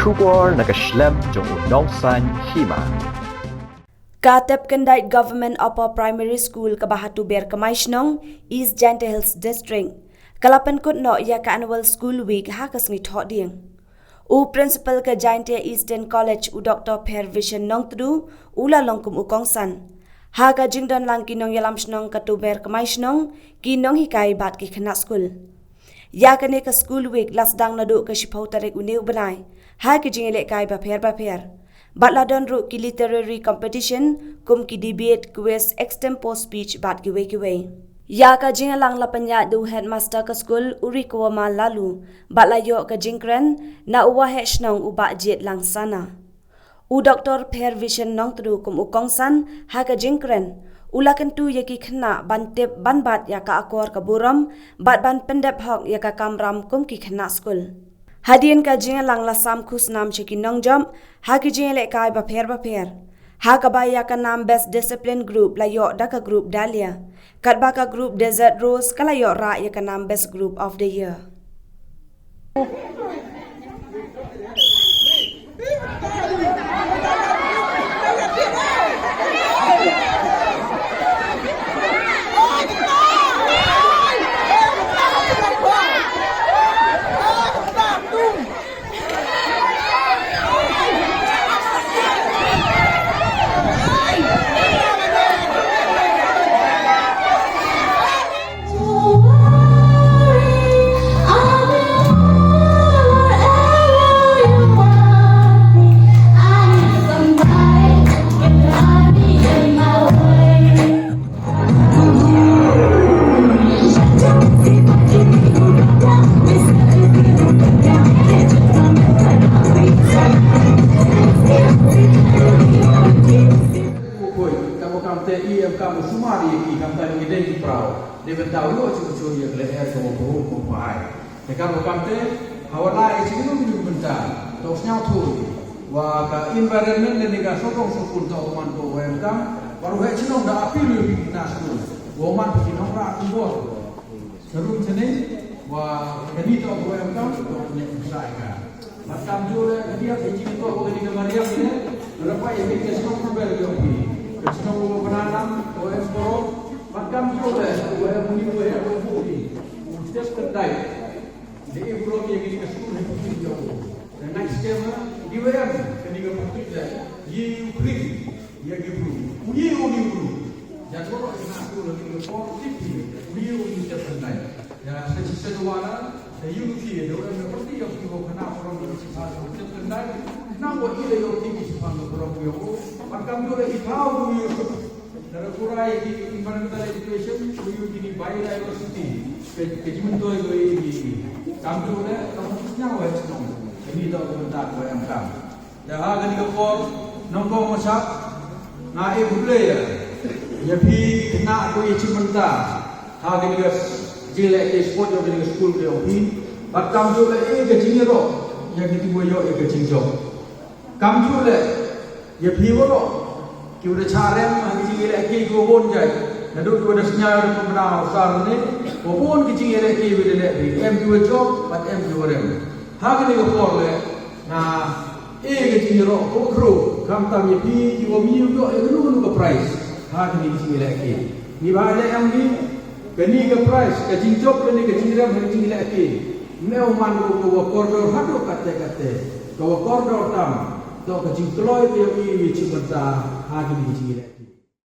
Shubor nakaslem jong unongsan Hima. Katep Kyndait Government Upper Primary School Kabahatu Ber Kamaishnong East Jante Hills District. Pynkut no ya ka annual school week ha kasngi thoding. U principal ka Jante Eastern College u Dr. Vision nong tru ula longkum u kongsan. Ha ka jingdon lang kinong yalam shnong katu ber kamaishnong kinong hikai bat ki khana school. Ya ka ne ka school week lasdang nadu ka shipau tarik uneu banai. Ha ki jingele kai ba pher. Batladon ru ki literary competition kum ki debate quiz extempo speech bat ki we. Ya ka jingalang lapanya du headmaster ka school uri ko ma lalu batlayo ka jingkren na uwa he shnong uba jet lang sana. U Dr. Vision nong tru kum u kongsan ha ka jingkren ulakan tu yaki khna bantep banbat ya ka akor ka buram bat ban pendep hok ya ka kamram kum ki khna school. Hadian ka jingalang lasam khus nam cheki nong jam ha ki jingale kai ba pher. Ha ka ba ya ka nam best discipline group la yo da ka group dalia. Kat ba ka group desert rose kala yo ra ya ka nam best group of the year. Kamu semua di kampung ini di perahu. Dia tahu lo cuci yang leher kamu buruk kumpai. Dekat kampung hawala itu minum bentar. Tosnya tu. Wah ka environment ni ka sokong sokun tau man ko welcome. Baru he cino dah api lebih nas tu. Woman bikin orang kubur. Serum sini. Wah ini tau welcome. Tau punya usai kan. Macam tu dia bikin tu orang di kemarian ni. Berapa yang kita sokong berjogi. Kesenangan penanam, OM Poro, macam tu lah, OM Muni, OM Muni, Ustaz Kyndait, dia belum yang ini kesulitan yang penting jauh. Dan next time, di OM, ketika penting dah, ye Ukraine, ye Gibru, ye Gibru, jadi kalau kita aku lagi positif, ye Ustaz Kyndait. Ya, sesi dua lah, unity, orang yang penting yang kita kena orang yang sifat Ustaz Kyndait, nampak dia yang tinggi sifat orang yang Macam tu lagi tahu you dari kurai di environmental education you di biodiversity kejiman tu ini kamu tu le kamu senang wes nong ini tahu bentar kau yang kam dah ada di kapal nongkong masak naik boleh ya pi kena aku ini cimenta ada di jelek di sport yang di school dia opi macam tu le kejinya ro yang kita buat kejinjau kamu tu le ya piwolo ki udah carem ki ile ki go bon jai nadu udah senyal udah pernah usar ni bon ki ile ki udah le em dua job but em dua rem ha ni go por le na ki ro ko kru kam tam ye pi ki go mi do e lu go price ha ni ki ile ki ni ba le em ni ke price ke jing job ni ke jing rem ki ile ki meu man go corridor hadu kate go corridor tam Dok kecil keloy dia ini cuma sah hari ini ciri.